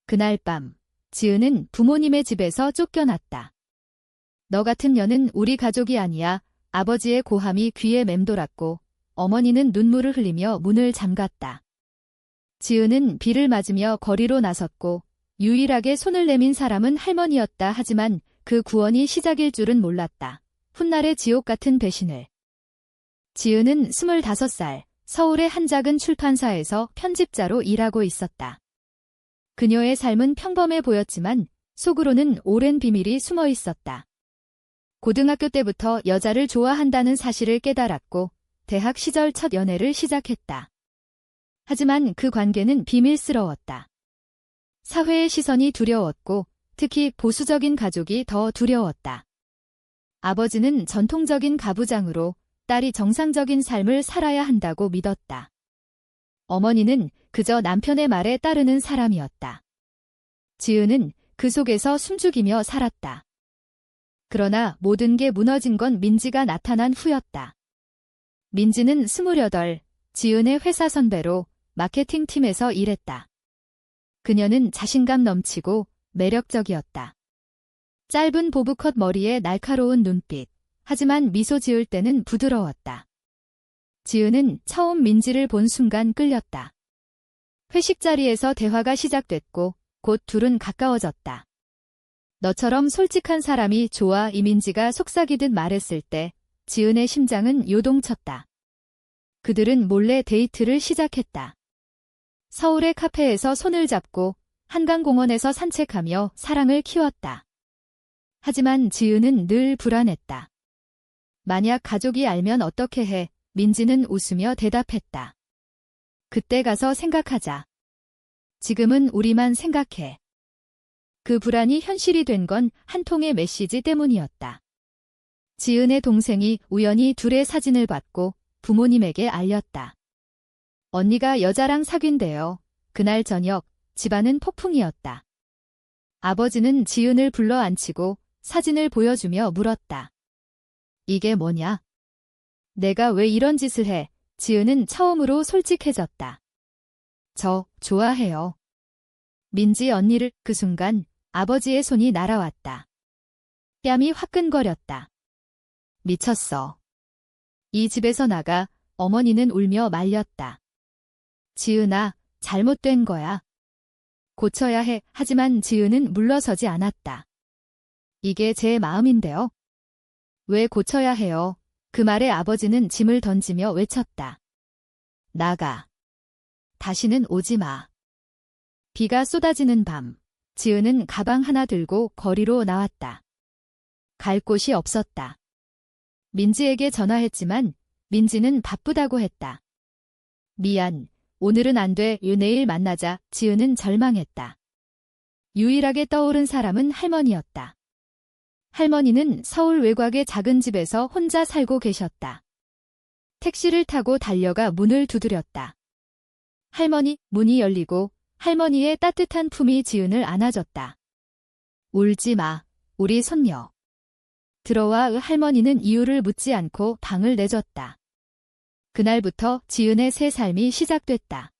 그날 밤, 지은은 부모님의 집에서 쫓겨났다. 너 같은 년은 우리 가족이 아니야. 아버지의 고함이 귀에 맴돌았고 어머니는 눈물을 흘리며 문을 잠갔다. 지은은 비를 맞으며 거리로 나섰고 유일하게 손을 내민 사람은 할머니였다. 하지만 그 구원이 시작일 줄은 몰랐다. 훗날의 지옥 같은 배신을. 지은은 25살, 서울의 한 작은 출판사에서 편집자로 일하고 있었다. 그녀의 삶은 평범해 보였지만 속으로는 오랜 비밀이 숨어 있었다. 고등학교 때부터 여자를 좋아한다는 사실을 깨달았고 대학 시절 첫 연애를 시작했다. 하지만 그 관계는 비밀스러웠다. 사회의 시선이 두려웠고 특히 보수적인 가족이 더 두려웠다. 아버지는 전통적인 가부장으로 딸이 정상적인 삶을 살아야 한다고 믿었다. 어머니는 그저 남편의 말에 따르는 사람이었다. 지은은 그 속에서 숨죽이며 살았다. 그러나 모든 게 무너진 건 민지가 나타난 후였다. 민지는 28, 지은의 회사 선배로 마케팅팀에서 일했다. 그녀는 자신감 넘치고 매력적이었다. 짧은 보브컷 머리에 날카로운 눈빛, 하지만 미소 지을 때는 부드러웠다. 지은은 처음 민지를 본 순간 끌렸다. 회식 자리에서 대화가 시작됐고 곧 둘은 가까워졌다. 너처럼 솔직한 사람이 좋아. 이민지가 속삭이듯 말했을 때 지은의 심장은 요동쳤다. 그들은 몰래 데이트를 시작했다. 서울의 카페에서 손을 잡고 한강공원에서 산책하며 사랑을 키웠다. 하지만 지은은 늘 불안했다. 만약 가족이 알면 어떻게 해? 민지는 웃으며 대답했다. 그때 가서 생각하자. 지금은 우리만 생각해. 그 불안이 현실이 된 건 한 통의 메시지 때문이었다. 지은의 동생이 우연히 둘의 사진을 받고 부모님에게 알렸다. 언니가 여자랑 사귄대요. 그날 저녁 집안은 폭풍이었다. 아버지는 지은을 불러 앉히고 사진을 보여주며 물었다. 이게 뭐냐? 내가 왜 이런 짓을 해? 지은은 처음으로 솔직해졌다. 저 좋아해요. 민지 언니를. 그 순간 아버지의 손이 날아왔다. 뺨이 화끈거렸다. 미쳤어. 이 집에서 나가. 어머니는 울며 말렸다. 지은아, 잘못된 거야. 고쳐야 해. 하지만 지은은 물러서지 않았다. 이게 제 마음인데요. 왜 고쳐야 해요? 그 말에 아버지는 짐을 던지며 외쳤다. 나가. 다시는 오지 마. 비가 쏟아지는 밤, 지은은 가방 하나 들고 거리로 나왔다. 갈 곳이 없었다. 민지에게 전화했지만 민지는 바쁘다고 했다. 미안, 오늘은 안 돼. 내일 만나자. 지은은 절망했다. 유일하게 떠오른 사람은 할머니였다. 할머니는 서울 외곽의 작은 집에서 혼자 살고 계셨다. 택시를 타고 달려가 문을 두드렸다. 할머니, 문이 열리고 할머니의 따뜻한 품이 지은을 안아줬다. 울지 마, 우리 손녀. 들어와. 할머니는 이유를 묻지 않고 방을 내줬다. 그날부터 지은의 새 삶이 시작됐다.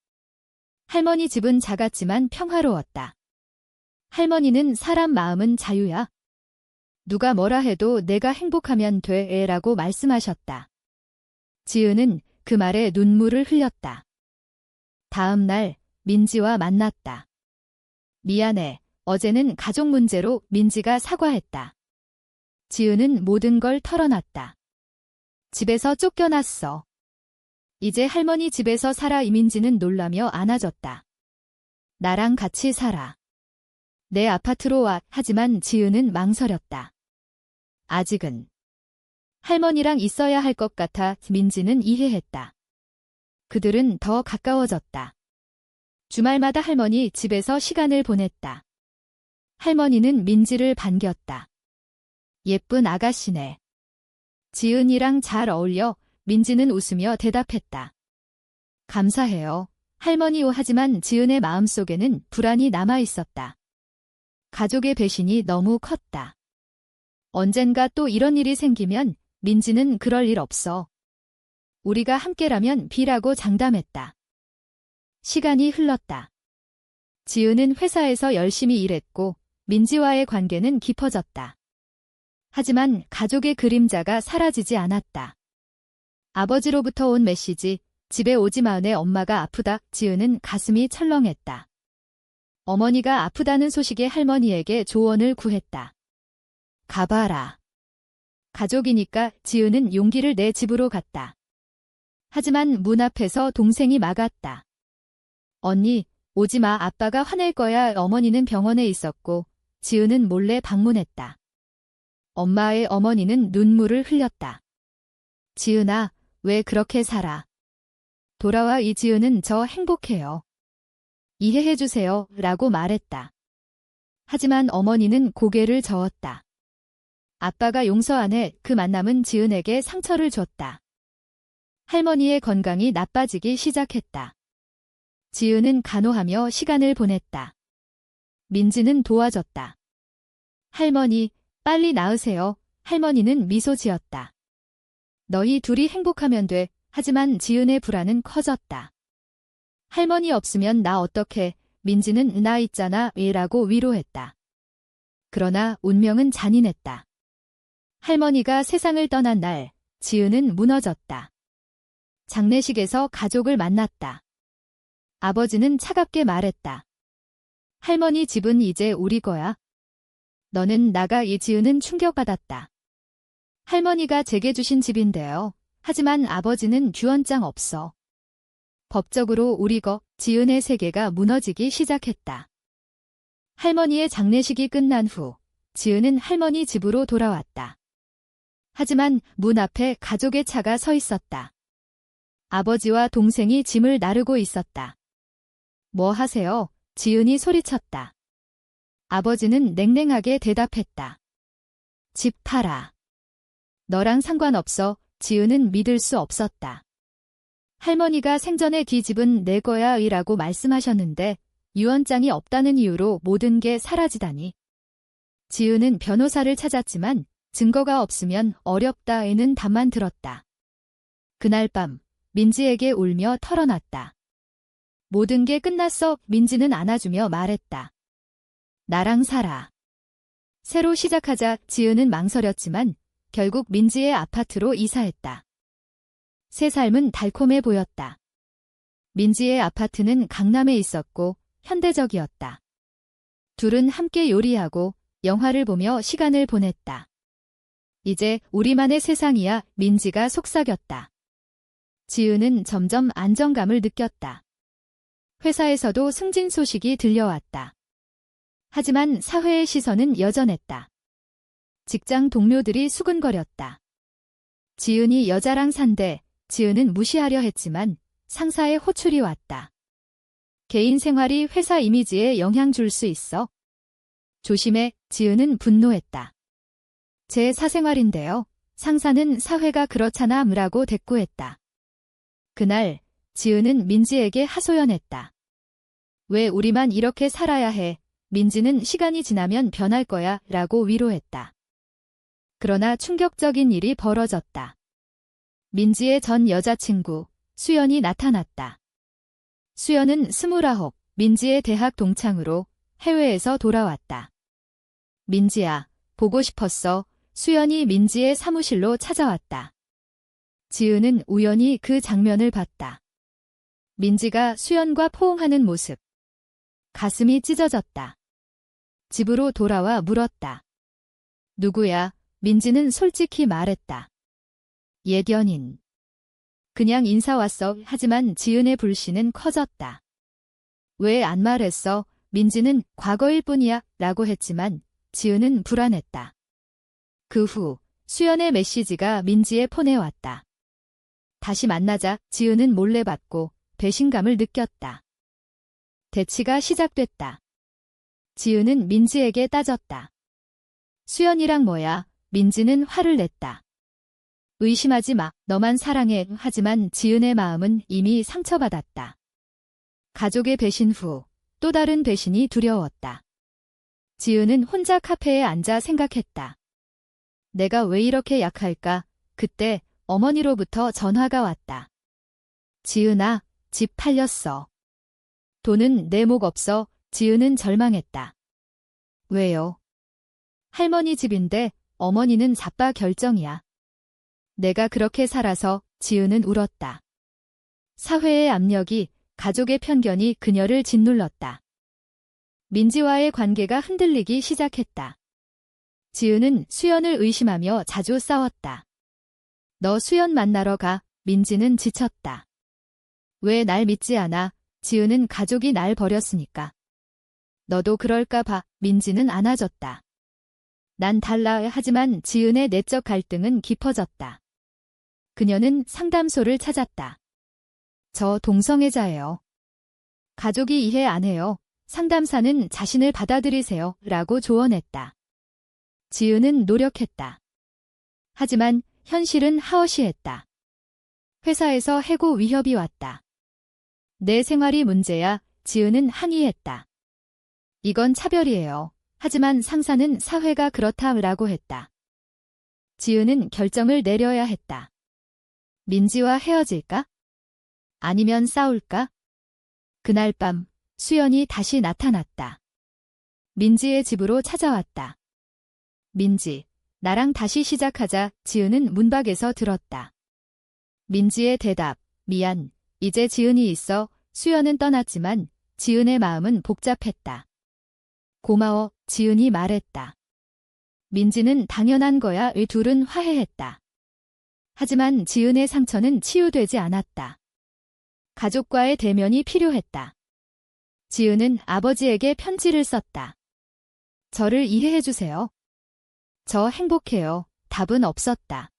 할머니 집은 작았지만 평화로웠다. 할머니는 사람 마음은 자유야. 누가 뭐라 해도 내가 행복하면 돼. 라고 말씀하셨다. 지은은 그 말에 눈물을 흘렸다. 다음 날 민지와 만났다. 미안해. 어제는 가족 문제로. 민지가 사과했다. 지은은 모든 걸 털어놨다. 집에서 쫓겨났어. 이제 할머니 집에서 살아. 이민지는 놀라며 안아줬다. 나랑 같이 살아. 내 아파트로 와. 하지만 지은은 망설였다. 아직은. 할머니랑 있어야 할 것 같아. 민지는 이해했다. 그들은 더 가까워졌다. 주말마다 할머니 집에서 시간을 보냈다. 할머니는 민지를 반겼다. 예쁜 아가씨네. 지은이랑 잘 어울려. 민지는 웃으며 대답했다. 감사해요. 할머니요. 하지만 지은의 마음속에는 불안이 남아 있었다. 가족의 배신이 너무 컸다. 언젠가 또 이런 일이 생기면 민지는 그럴 일 없어. 우리가 함께라면 비라고 장담했다. 시간이 흘렀다. 지은은 회사에서 열심히 일했고 민지와의 관계는 깊어졌다. 하지만 가족의 그림자가 사라지지 않았다. 아버지로부터 온 메시지, 집에 오지 마은의 엄마가 아프다. 지은은 가슴이 철렁했다. 어머니가 아프다는 소식에 할머니에게 조언을 구했다. 가봐라. 가족이니까 지은은 용기를 내 집으로 갔다. 하지만 문 앞에서 동생이 막았다. 언니, 오지 마. 아빠가 화낼 거야. 어머니는 병원에 있었고 지은은 몰래 방문했다. 엄마의 어머니는 눈물을 흘렸다. 지은아, 왜 그렇게 살아? 돌아와. 이지은은 저 행복해요. 이해해주세요. 라고 말했다. 하지만 어머니는 고개를 저었다. 아빠가 용서 안 해. 그 만남은 지은에게 상처를 줬다. 할머니의 건강이 나빠지기 시작했다. 지은은 간호하며 시간을 보냈다. 민지는 도와줬다. 할머니, 빨리 나으세요. 할머니는 미소 지었다. 너희 둘이 행복하면 돼. 하지만 지은의 불안은 커졌다. 할머니 없으면 나 어떡해. 민지는 나 있잖아. 라고 위로했다. 그러나 운명은 잔인했다. 할머니가 세상을 떠난 날, 지은은 무너졌다. 장례식에서 가족을 만났다. 아버지는 차갑게 말했다. 할머니 집은 이제 우리 거야. 너는 나가. 이지은은 충격받았다. 할머니가 제게 주신 집인데요. 하지만 아버지는 유언장 없어. 법적으로 우리 거. 지은의 세계가 무너지기 시작했다. 할머니의 장례식이 끝난 후 지은은 할머니 집으로 돌아왔다. 하지만 문 앞에 가족의 차가 서 있었다. 아버지와 동생이 짐을 나르고 있었다. 뭐 하세요? 지은이 소리쳤다. 아버지는 냉랭하게 대답했다. 집 팔아. 너랑 상관없어. 지은은 믿을 수 없었다. 할머니가 생전에 네 집은 내 거야. 라고 말씀하셨는데 유언장이 없다는 이유로 모든 게 사라지다니. 지은은 변호사를 찾았지만 증거가 없으면 어렵다에는 답만 들었다. 그날 밤 민지에게 울며 털어놨다. 모든 게 끝났어. 민지는 안아주며 말했다. 나랑 살아. 새로 시작하자. 지은은 망설였지만 결국 민지의 아파트로 이사했다. 새 삶은 달콤해 보였다. 민지의 아파트는 강남에 있었고 현대적이었다. 둘은 함께 요리하고 영화를 보며 시간을 보냈다. 이제 우리만의 세상이야. 민지가 속삭였다. 지은은 점점 안정감을 느꼈다. 회사에서도 승진 소식이 들려왔다. 하지만 사회의 시선은 여전했다. 직장 동료들이 수근거렸다. 지은이 여자랑 산대. 지은은 무시하려 했지만 상사의 호출이 왔다. 개인 생활이 회사 이미지에 영향 줄 수 있어. 조심해. 지은은 분노했다. 제 사생활인데요. 상사는 사회가 그렇잖아. 라고 대꾸했다. 그날 지은은 민지에게 하소연했다. 왜 우리만 이렇게 살아야 해. 민지는 시간이 지나면 변할 거야. 라고 위로했다. 그러나 충격적인 일이 벌어졌다. 민지의 전 여자친구 수연이 나타났다. 수연은 29, 민지의 대학 동창으로 해외에서 돌아왔다. 민지야, 보고 싶었어. 수연이 민지의 사무실로 찾아왔다. 지은은 우연히 그 장면을 봤다. 민지가 수연과 포옹하는 모습. 가슴이 찢어졌다. 집으로 돌아와 물었다. 누구야? 민지는 솔직히 말했다. 옛 연인. 그냥 인사 왔어. 하지만 지은의 불신은 커졌다. 왜 안 말했어? 민지는 과거일 뿐이야. 라고 했지만 지은은 불안했다. 그 후 수연의 메시지가 민지의 폰에 왔다. 다시 만나자. 지은은 몰래 받고 배신감을 느꼈다. 대치가 시작됐다. 지은은 민지에게 따졌다. 수연이랑 뭐야? 민지는 화를 냈다. 의심하지 마. 너만 사랑해. 하지만 지은의 마음은 이미 상처받았다. 가족의 배신 후 또 다른 배신이 두려웠다. 지은은 혼자 카페에 앉아 생각했다. 내가 왜 이렇게 약할까? 그때 어머니로부터 전화가 왔다. 지은아, 집 팔렸어. 돈은 내 목 없어. 지은은 절망했다. 왜요? 할머니 집인데 어머니는 자빠 결정이야. 내가 그렇게 살아서. 지은은 울었다. 사회의 압력이, 가족의 편견이 그녀를 짓눌렀다. 민지와의 관계가 흔들리기 시작했다. 지은은 수연을 의심하며 자주 싸웠다. 너 수연 만나러 가. 민지는 지쳤다. 왜 날 믿지 않아? 지은은 가족이 날 버렸으니까. 너도 그럴까 봐. 민지는 안아줬다. 난 달라. 하지만 지은의 내적 갈등은 깊어졌다. 그녀는 상담소를 찾았다. 저 동성애자예요. 가족이 이해 안 해요. 상담사는 자신을 받아들이세요. 라고 조언했다. 지은은 노력했다. 하지만 현실은 하어시했다. 회사에서 해고 위협이 왔다. 내 생활이 문제야. 지은은 항의했다. 이건 차별이에요. 하지만 상사는 사회가 그렇다라고 했다. 지은은 결정을 내려야 했다. 민지와 헤어질까? 아니면 싸울까? 그날 밤 수연이 다시 나타났다. 민지의 집으로 찾아왔다. 민지, 나랑 다시 시작하자. 지은은 문밖에서 들었다. 민지의 대답, 미안, 이제 지은이 있어. 수연은 떠났지만 지은의 마음은 복잡했다. 고마워, 지은이 말했다. 민지는 당연한 거야. 의 둘은 화해했다. 하지만 지은의 상처는 치유되지 않았다. 가족과의 대면이 필요했다. 지은은 아버지에게 편지를 썼다. 저를 이해해주세요. 저 행복해요. 답은 없었다.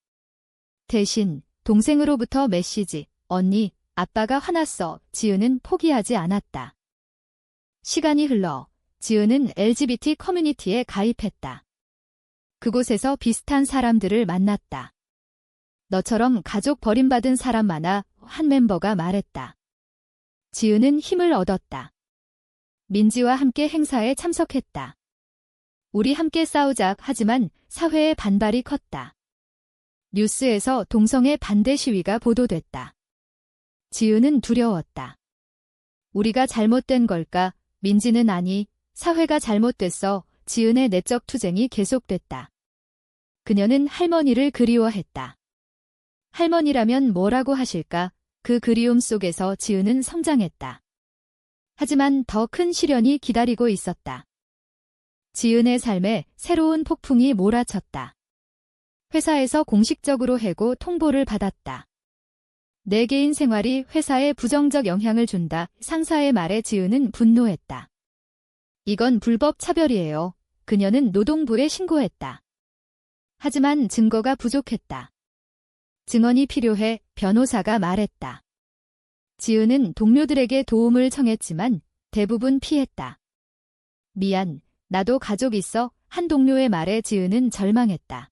대신 동생으로부터 메시지, 언니, 아빠가 화났어. 지은은 포기하지 않았다. 시간이 흘러 지은은 LGBT 커뮤니티에 가입했다. 그곳에서 비슷한 사람들을 만났다. 너처럼 가족 버림받은 사람 많아. 한 멤버가 말했다. 지은은 힘을 얻었다. 민지와 함께 행사에 참석했다. 우리 함께 싸우자. 하지만 사회의 반발이 컸다. 뉴스에서 동성애 반대 시위가 보도됐다. 지은은 두려웠다. 우리가 잘못된 걸까? 민지는 아니, 사회가 잘못됐어. 지은의 내적 투쟁이 계속됐다. 그녀는 할머니를 그리워했다. 할머니라면 뭐라고 하실까? 그 그리움 속에서 지은은 성장했다. 하지만 더 큰 시련이 기다리고 있었다. 지은의 삶에 새로운 폭풍이 몰아쳤다. 회사에서 공식적으로 해고 통보를 받았다. 내 개인 생활이 회사에 부정적 영향을 준다. 상사의 말에 지은은 분노했다. 이건 불법 차별이에요. 그녀는 노동부에 신고했다. 하지만 증거가 부족했다. 증언이 필요해. 변호사가 말했다. 지은은 동료들에게 도움을 청했지만 대부분 피했다. 미안, 나도 가족 있어. 한 동료의 말에 지은은 절망했다.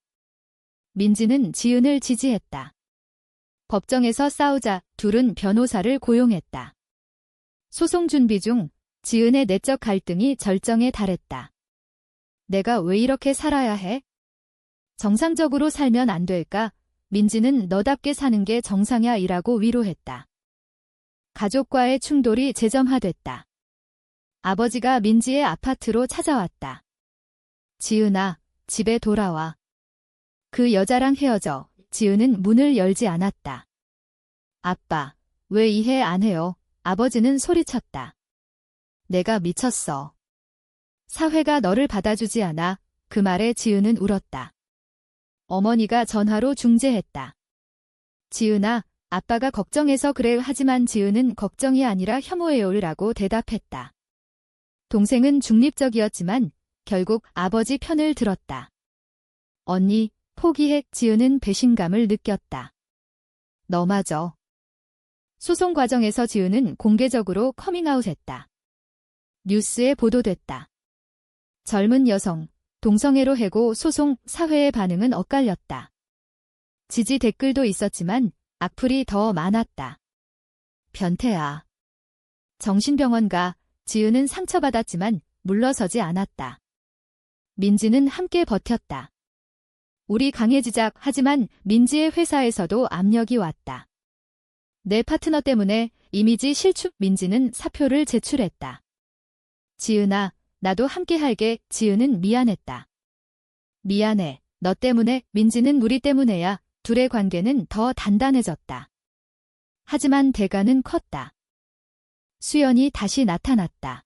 민지는 지은을 지지했다. 법정에서 싸우자. 둘은 변호사를 고용했다. 소송 준비 중 지은의 내적 갈등이 절정에 달했다. 내가 왜 이렇게 살아야 해? 정상적으로 살면 안 될까? 민지는 너답게 사는 게 정상이야 이라고 위로했다. 가족과의 충돌이 재점화됐다. 아버지가 민지의 아파트로 찾아왔다. 지은아, 집에 돌아와. 그 여자랑 헤어져. 지은은 문을 열지 않았다. 아빠, 왜 이해 안 해요? 아버지는 소리쳤다. 내가 미쳤어. 사회가 너를 받아주지 않아. 그 말에 지은은 울었다. 어머니가 전화로 중재했다. 지은아, 아빠가 걱정해서 그래. 하지만 지은은 걱정이 아니라 혐오해요라고 대답했다. 동생은 중립적이었지만 결국 아버지 편을 들었다. 언니, 포기해. 지은은 배신감을 느꼈다. 너마저. 소송 과정에서 지은은 공개적으로 커밍아웃했다. 뉴스에 보도됐다. 젊은 여성, 동성애로 해고 소송, 사회의 반응은 엇갈렸다. 지지 댓글도 있었지만 악플이 더 많았다. 변태야. 정신병원 가. 지은은 상처받았지만 물러서지 않았다. 민지는 함께 버텼다. 우리 강해지자. 하지만 민지의 회사에서도 압력이 왔다. 내 파트너 때문에 이미지 실축. 민지는 사표를 제출했다. 지은아, 나도 함께 할게. 지은은 미안했다. 미안해. 너 때문에, 민지는 우리 때문에야. 둘의 관계는 더 단단해졌다. 하지만 대가는 컸다. 수연이 다시 나타났다.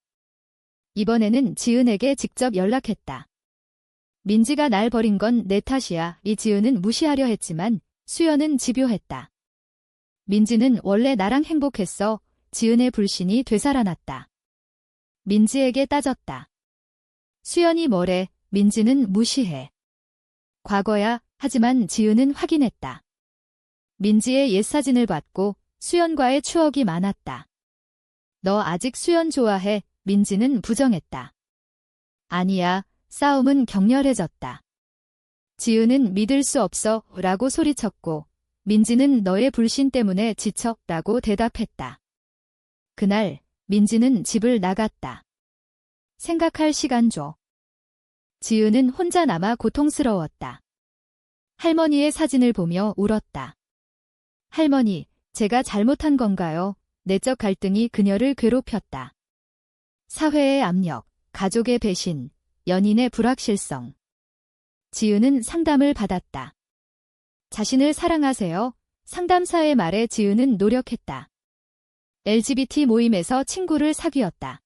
이번에는 지은에게 직접 연락했다. 민지가 날 버린 건 내 탓이야. 이 지은은 무시하려 했지만 수연은 집요했다. 민지는 원래 나랑 행복했어. 지은의 불신이 되살아났다. 민지에게 따졌다. 수연이 뭐래. 민지는 무시해. 과거야. 하지만 지은은 확인했다. 민지의 옛 사진을 받고 수연과의 추억이 많았다. 너 아직 수연 좋아해. 민지는 부정했다. 아니야. 싸움은 격렬해졌다. 지은은 믿을 수 없어 라고 소리쳤고 민지는 너의 불신 때문에 지쳐 라고 대답했다. 그날 민지는 집을 나갔다. 생각할 시간 줘. 지은은 혼자 남아 고통스러웠다. 할머니의 사진을 보며 울었다. 할머니, 제가 잘못한 건가요? 내적 갈등이 그녀를 괴롭혔다. 사회의 압력, 가족의 배신, 연인의 불확실성. 지은은 상담을 받았다. 자신을 사랑하세요. 상담사의 말에 지은은 노력했다. LGBT 모임에서 친구를 사귀었다.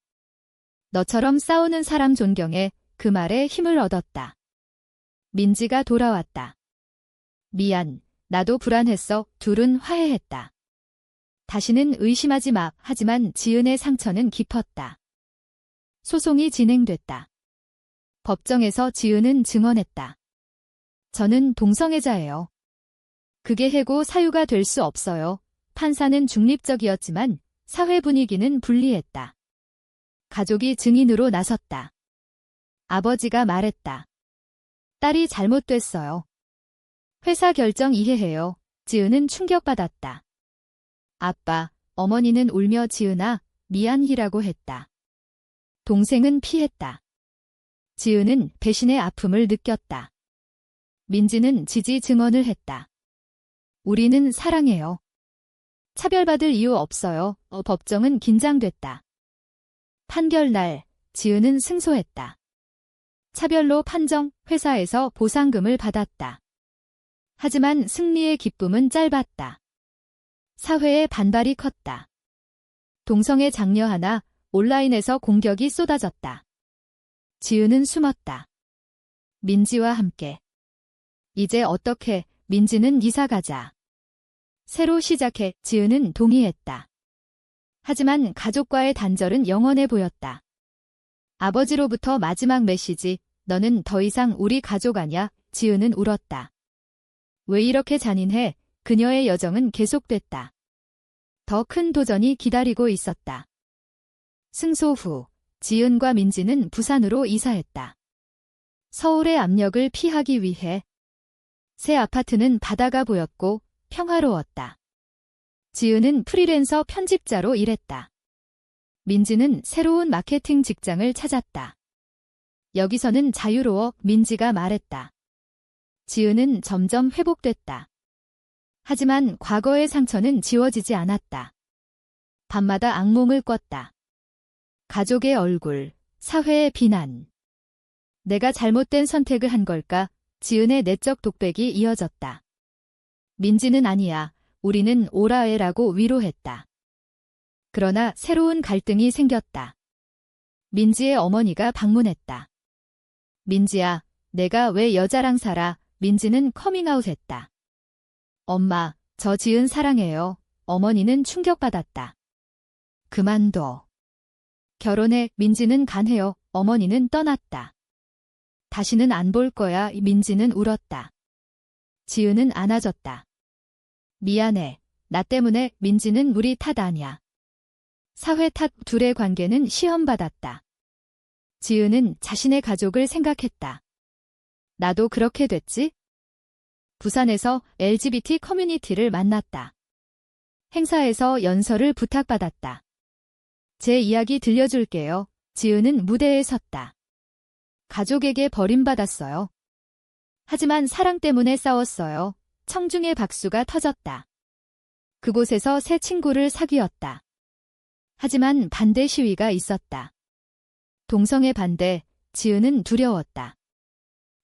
너처럼 싸우는 사람 존경해. 그 말에 힘을 얻었다. 민지가 돌아왔다. 미안, 나도 불안했어. 둘은 화해했다. 다시는 의심하지 마. 하지만 지은의 상처는 깊었다. 소송이 진행됐다. 법정에서 지은은 증언했다. 저는 동성애자예요. 그게 해고 사유가 될 수 없어요. 판사는 중립적이었지만 사회 분위기는 불리했다. 가족이 증인으로 나섰다. 아버지가 말했다. 딸이 잘못됐어요. 회사 결정 이해해요. 지은은 충격받았다. 아빠, 어머니는 울며 지은아, 미안히라고 했다. 동생은 피했다. 지은은 배신의 아픔을 느꼈다. 민지는 지지 증언을 했다. 우리는 사랑해요. 차별받을 이유 없어요. 법정은 긴장됐다. 판결 날, 지은은 승소했다. 차별로 판정, 회사에서 보상금을 받았다. 하지만 승리의 기쁨은 짧았다. 사회의 반발이 컸다. 동성애 장녀 하나, 온라인에서 공격이 쏟아졌다. 지은은 숨었다. 민지와 함께. 이제 어떻게, 민지는 이사 가자. 새로 시작해. 지은은 동의했다. 하지만 가족과의 단절은 영원해 보였다. 아버지로부터 마지막 메시지, 너는 더 이상 우리 가족 아냐. 지은은 울었다. 왜 이렇게 잔인해? 그녀의 여정은 계속됐다. 더 큰 도전이 기다리고 있었다. 승소 후 지은과 민지는 부산으로 이사했다. 서울의 압력을 피하기 위해. 새 아파트는 바다가 보였고 평화로웠다. 지은은 프리랜서 편집자로 일했다. 민지는 새로운 마케팅 직장을 찾았다. 여기서는 자유로워. 민지가 말했다. 지은은 점점 회복됐다. 하지만 과거의 상처는 지워지지 않았다. 밤마다 악몽을 꿨다. 가족의 얼굴, 사회의 비난. 내가 잘못된 선택을 한 걸까? 지은의 내적 독백이 이어졌다. 민지는 아니야. 우리는 오라해라고 위로했다. 그러나 새로운 갈등이 생겼다. 민지의 어머니가 방문했다. 민지야, 내가 왜 여자랑 살아? 민지는 커밍아웃했다. 엄마, 저 지은 사랑해요. 어머니는 충격받았다. 그만둬. 결혼해. 민지는 간해요. 어머니는 떠났다. 다시는 안 볼 거야. 민지는 울었다. 지은은 안아줬다. 미안해. 나 때문에. 민지는 우리 탓 아냐. 사회 탓. 둘의 관계는 시험받았다. 지은은 자신의 가족을 생각했다. 나도 그렇게 됐지? 부산에서 LGBT 커뮤니티를 만났다. 행사에서 연설을 부탁받았다. 제 이야기 들려줄게요. 지은은 무대에 섰다. 가족에게 버림받았어요. 하지만 사랑 때문에 싸웠어요. 청중의 박수가 터졌다. 그곳에서 새 친구를 사귀었다. 하지만 반대 시위가 있었다. 동성의 반대, 지은은 두려웠다.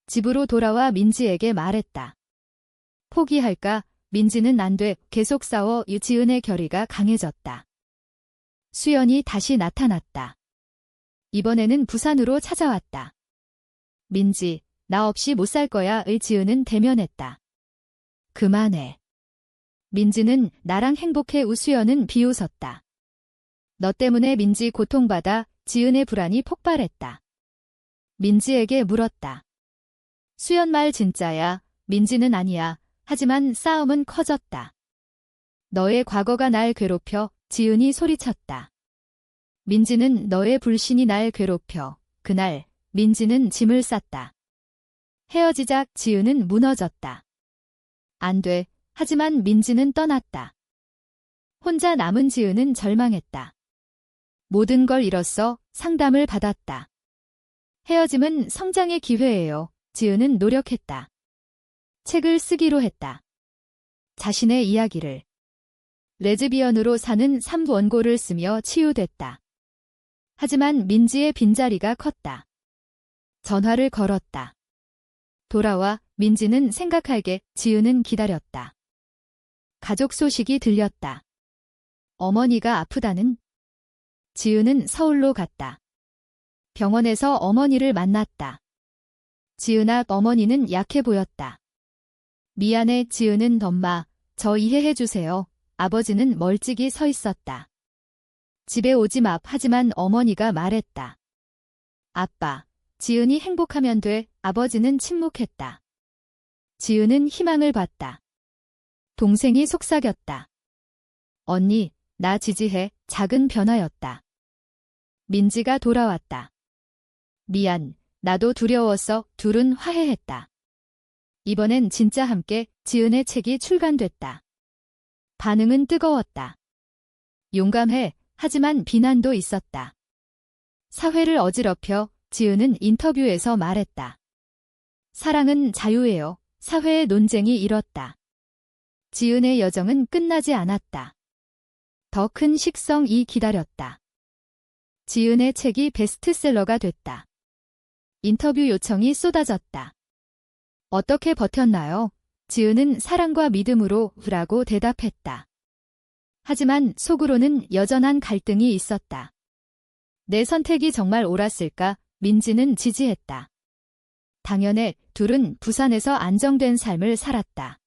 집으로 돌아와 민지에게 말했다. 포기할까? 민지는 안 돼. 계속 싸워. 지은의 결의가 강해졌다. 수연이 다시 나타났다. 이번에는 부산으로 찾아왔다. 민지, 나 없이 못 살 거야. 지은은 대면했다. 그만해. 민지는 나랑 행복해. 수연은 비웃었다. 너 때문에 민지 고통받아. 지은의 불안이 폭발했다. 민지에게 물었다. 수연 말 진짜야. 민지는 아니야. 하지만 싸움은 커졌다. 너의 과거가 날 괴롭혀. 지은이 소리쳤다. 민지는 너의 불신이 날 괴롭혀. 그날 민지는 짐을 쌌다. 헤어지자. 지은은 무너졌다. 안 돼. 하지만 민지는 떠났다. 혼자 남은 지은은 절망했다. 모든 걸 잃었어. 상담을 받았다. 헤어짐은 성장의 기회예요. 지은은 노력했다. 책을 쓰기로 했다. 자신의 이야기를. 레즈비언으로 사는 3원고를 쓰며 치유됐다. 하지만 민지의 빈자리가 컸다. 전화를 걸었다. 돌아와. 민지는 생각하게. 지은은 기다렸다. 가족 소식이 들렸다. 어머니가 아프다는. 지은은 서울로 갔다. 병원에서 어머니를 만났다. 지은아, 어머니는 약해 보였다. 미안해. 지은은 엄마, 저 이해해 주세요. 아버지는 멀찍이 서 있었다. 집에 오지 마. 하지만 어머니가 말했다. 아빠, 지은이 행복하면 돼. 아버지는 침묵했다. 지은은 희망을 봤다. 동생이 속삭였다. 언니, 나 지지해. 작은 변화였다. 민지가 돌아왔다. 미안, 나도 두려웠어. 둘은 화해했다. 이번엔 진짜 함께. 지은의 책이 출간됐다. 반응은 뜨거웠다. 용감해. 하지만 비난도 있었다. 사회를 어지럽혀. 지은은 인터뷰에서 말했다. 사랑은 자유예요. 사회의 논쟁이 일었다. 지은의 여정은 끝나지 않았다. 더 큰 식성이 기다렸다. 지은의 책이 베스트셀러가 됐다. 인터뷰 요청이 쏟아졌다. 어떻게 버텼나요? 지은은 사랑과 믿음으로 라고 대답했다. 하지만 속으로는 여전한 갈등이 있었다. 내 선택이 정말 옳았을까? 민지는 지지했다. 당연해. 둘은 부산에서 안정된 삶을 살았다.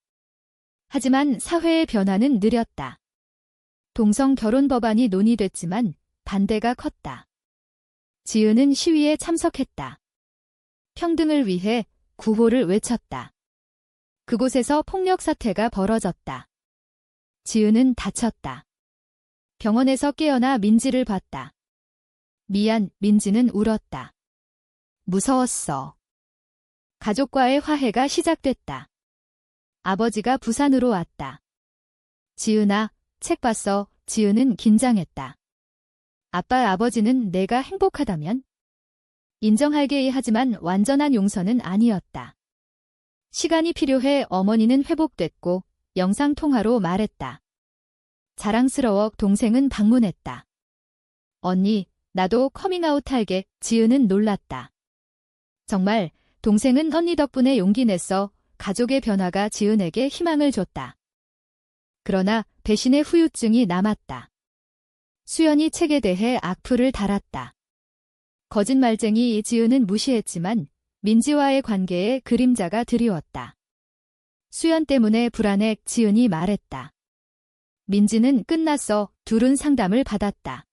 하지만 사회의 변화는 느렸다. 동성 결혼 법안이 논의됐지만 반대가 컸다. 지은은 시위에 참석했다. 평등을 위해 구호를 외쳤다. 그곳에서 폭력 사태가 벌어졌다. 지은은 다쳤다. 병원에서 깨어나 민지를 봤다. 미안. 민지는 울었다. 무서웠어. 가족과의 화해가 시작됐다. 아버지가 부산으로 왔다. 지은아, 책 봤어. 지은은 긴장했다. 아빠, 아버지는 내가 행복하다면? 인정하게 하지만 완전한 용서는 아니었다. 시간이 필요해. 어머니는 회복됐고 영상통화로 말했다. 자랑스러워. 동생은 방문했다. 언니, 나도 커밍아웃 할게. 지은은 놀랐다. 정말? 동생은 언니 덕분에 용기 냈어. 가족의 변화가 지은에게 희망을 줬다. 그러나 배신의 후유증이 남았다. 수연이 책에 대해 악플을 달았다. 거짓말쟁이. 지은은 무시했지만 민지와의 관계에 그림자가 드리웠다. 수연 때문에 불안해. 지은이 말했다. 민지는 끝났어. 둘은 상담을 받았다.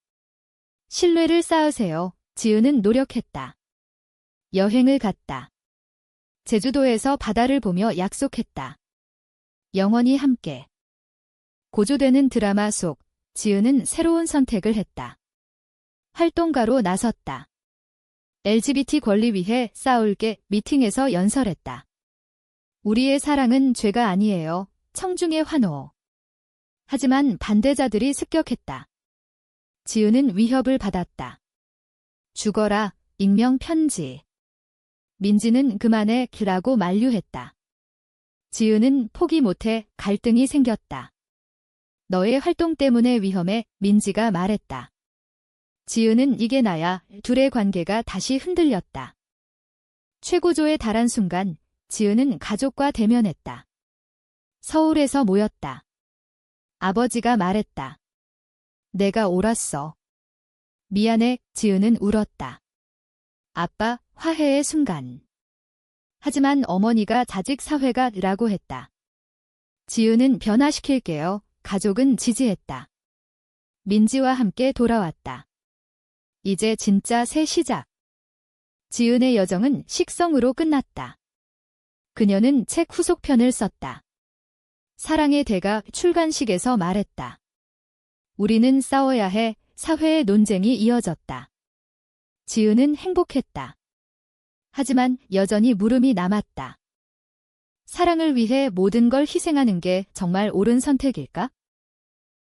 신뢰를 쌓으세요. 지은은 노력했다. 여행을 갔다. 제주도에서 바다를 보며 약속했다. 영원히 함께. 고조되는 드라마 속 지은은 새로운 선택을 했다. 활동가로 나섰다. LGBT 권리 위해 싸울게. 미팅에서 연설했다. 우리의 사랑은 죄가 아니에요. 청중의 환호. 하지만 반대자들이 습격했다. 지은은 위협을 받았다. 죽어라. 익명 편지. 민지는 그만해. 라고 만류했다. 지은은 포기 못해. 갈등이 생겼다. 너의 활동 때문에 위험해. 민지가 말했다. 지은은 이게 나야. 둘의 관계가 다시 흔들렸다. 최고조에 달한 순간 지은은 가족과 대면했다. 서울에서 모였다. 아버지가 말했다. 내가 옳았어. 미안해. 지은은 울었다. 아빠, 화해의 순간. 하지만 어머니가 자직 사회가 라고 했다. 지은은 변화시킬게요. 가족은 지지했다. 민지와 함께 돌아왔다. 이제 진짜 새 시작. 지은의 여정은 식성으로 끝났다. 그녀는 책 후속편을 썼다. 사랑의 대가 출간식에서 말했다. 우리는 싸워야 해. 사회의 논쟁이 이어졌다. 지은은 행복했다. 하지만 여전히 물음이 남았다. 사랑을 위해 모든 걸 희생하는 게 정말 옳은 선택일까?